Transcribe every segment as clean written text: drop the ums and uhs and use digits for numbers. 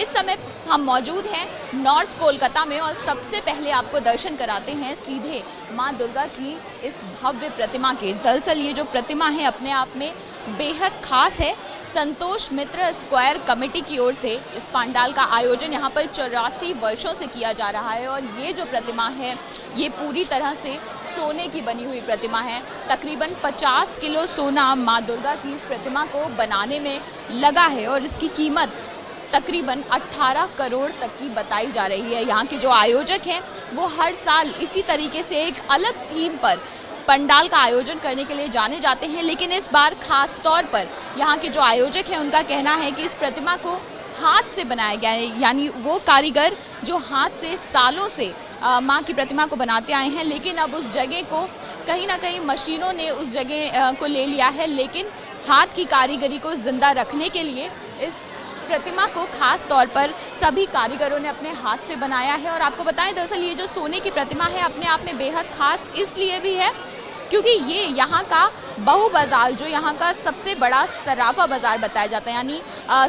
इस समय हम मौजूद हैं नॉर्थ कोलकाता में और सबसे पहले आपको दर्शन कराते हैं सीधे माँ दुर्गा की इस भव्य प्रतिमा के। दरअसल ये जो प्रतिमा है अपने आप में बेहद खास है। संतोष मित्र स्क्वायर कमेटी की ओर से इस पंडाल का आयोजन यहाँ पर 84 वर्षों से किया जा रहा है और ये जो प्रतिमा है ये पूरी तरह से सोने की बनी हुई प्रतिमा है। तकरीबन 50 किलो सोना माँ दुर्गा की इस प्रतिमा को बनाने में लगा है और इसकी कीमत तकरीबन 18 करोड़ तक की बताई जा रही है। यहाँ के जो आयोजक हैं वो हर साल इसी तरीके से एक अलग थीम पर पंडाल का आयोजन करने के लिए जाने जाते हैं, लेकिन इस बार खास तौर पर यहाँ के जो आयोजक हैं उनका कहना है कि इस प्रतिमा को हाथ से बनाया गया है, यानी वो कारीगर जो हाथ से सालों से माँ की प्रतिमा को बनाते आए हैं, लेकिन अब उस जगह को कहीं ना कहीं मशीनों ने उस जगह को ले लिया है। लेकिन हाथ की कारीगरी को जिंदा रखने के लिए इस प्रतिमा को खास तौर पर सभी कारीगरों ने अपने हाथ से बनाया है। और आपको बताएं दरअसल ये जो सोने की प्रतिमा है अपने आप में बेहद खास इसलिए भी है क्योंकि ये यहाँ का बहु बाजार, जो यहाँ का सबसे बड़ा सराफा बाजार बताया जाता है, यानी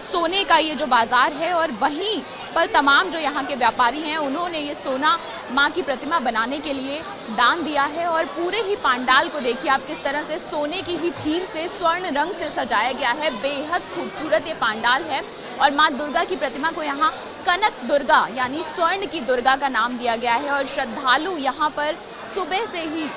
सोने का ये जो बाजार है और वहीं पर तमाम जो यहाँ के व्यापारी हैं उन्होंने ये सोना माँ की प्रतिमा बनाने के लिए दान दिया है। और पूरे ही पंडाल को देखिए आप किस तरह से सोने की ही थीम से स्वर्ण रंग से सजाया गया है। बेहद खूबसूरत ये पंडाल है और माँ दुर्गा की प्रतिमा को यहाँ कनक दुर्गा यानी स्वर्ण की दुर्गा का नाम दिया गया है। और श्रद्धालु यहाँ पर सुबह से ही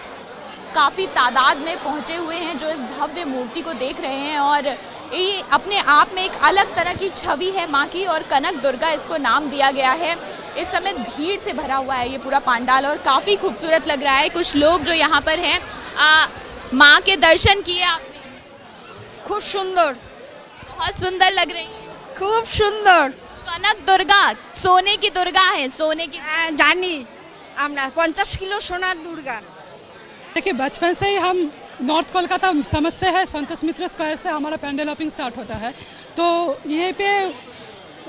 काफ़ी तादाद में पहुंचे हुए हैं जो इस भव्य मूर्ति को देख रहे हैं और ये अपने आप में एक अलग तरह की छवि है माँ की और कनक दुर्गा इसको नाम दिया गया है। इस समय भीड़ से भरा हुआ है ये पूरा पंडाल और काफ़ी खूबसूरत लग रहा है। कुछ लोग जो यहाँ पर हैं माँ के दर्शन किए आपने? खूब सुंदर, बहुत सुंदर लग रही है। खूब सुंदर। कनक दुर्गा सोने की दुर्गा है, सोने की जानी আমরা 50 किलो सोनार दुर्गा। देखिए बचपन से ही हम नॉर्थ कोलकाता समझते हैं, संतोष मित्र स्क्वायर से हमारा पैंडल हॉपिंग स्टार्ट होता है, तो यहीं पे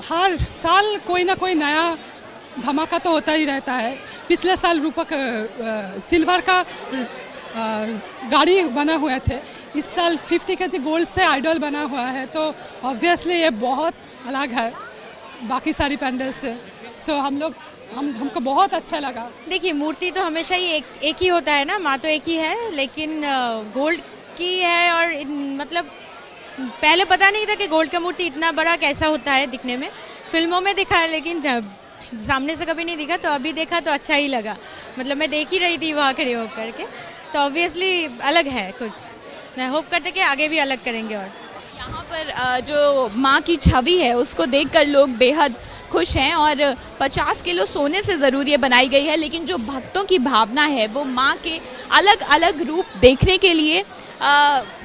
हर साल कोई ना कोई नया धमाका तो होता ही रहता है। पिछले साल रूपक सिल्वर का गाड़ी बना हुए थे, इस साल 50 केजी गोल्ड से आइडल बना हुआ है, तो ऑब्वियसली ये बहुत अलग है बाकी सारी पैंडल से। सो हमको बहुत अच्छा लगा। देखिए मूर्ति तो हमेशा ही एक ही होता है ना, माँ तो एक ही है, लेकिन गोल्ड की है और मतलब पहले पता नहीं था कि गोल्ड का मूर्ति इतना बड़ा कैसा होता है दिखने में। फिल्मों में दिखा है लेकिन सामने से कभी नहीं दिखा, तो अभी देखा तो अच्छा ही लगा। मतलब मैं देख ही रही थी वहाँ खड़े होकर के, तो ऑब्वियसली अलग है कुछ। मैं होप करते कि आगे भी अलग करेंगे। और यहाँ पर जो माँ की छवि है उसको देखकर लोग बेहद खुश हैं और 50 किलो सोने से ज़रूर ये बनाई गई है, लेकिन जो भक्तों की भावना है वो माँ के अलग अलग रूप देखने के लिए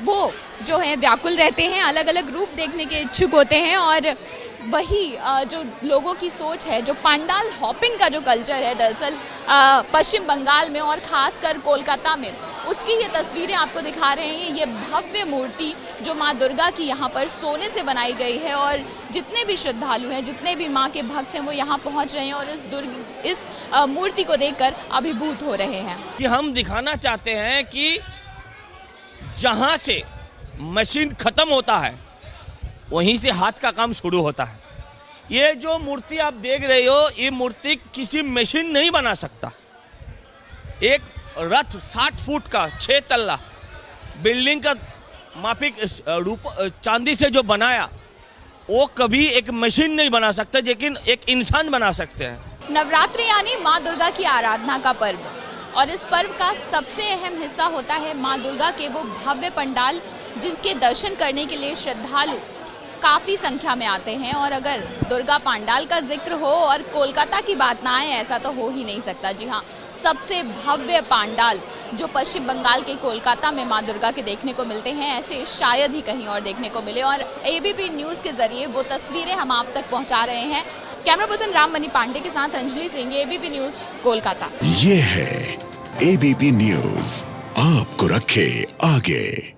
वो जो है व्याकुल रहते हैं, अलग अलग रूप देखने के इच्छुक होते हैं। और वही जो लोगों की सोच है, जो पंडाल हॉपिंग का जो कल्चर है दरअसल पश्चिम बंगाल में और ख़ासकर कोलकाता में, उसकी ये तस्वीरें आपको दिखा रहे हैं। ये भव्य मूर्ति जो माँ दुर्गा की यहाँ पर सोने से बनाई गई है और जितने भी श्रद्धालु हैं, जितने भी माँ के भक्त हैं वो यहाँ पहुँच रहे हैं और इस मूर्ति को देखकर अभिभूत हो रहे हैं। कि हम दिखाना चाहते हैं कि जहाँ से मशीन खत्म होता है वहीं से हाथ का काम शुरू होता है। ये जो मूर्ति आप देख रहे हो, ये मूर्ति किसी मशीन नहीं बना सकता। एक रथ 60 फुट का 6 तल्ला बिल्डिंग का माफिक रूप चांदी से जो बनाया वो कभी एक मशीन नहीं बना सकता, लेकिन एक इंसान बना सकते हैं। नवरात्रि यानी माँ दुर्गा की आराधना का पर्व, और इस पर्व का सबसे अहम हिस्सा होता है माँ दुर्गा के वो भव्य पंडाल जिनके दर्शन करने के लिए श्रद्धालु काफ़ी संख्या में आते हैं। और अगर दुर्गा पंडाल का जिक्र हो और कोलकाता की बात ना आए, ऐसा तो हो ही नहीं सकता। जी हाँ, सबसे भव्य पंडाल जो पश्चिम बंगाल के कोलकाता में माँ दुर्गा के देखने को मिलते हैं, ऐसे शायद ही कहीं और देखने को मिले। और एबीपी न्यूज़ के जरिए वो तस्वीरें हम आप तक पहुँचा रहे हैं। कैमरा पर्सन राममणि पांडे के साथ अंजलि सिंह, एबीपी न्यूज़ कोलकाता। ये है एबीपी न्यूज़, आपको रखे आगे।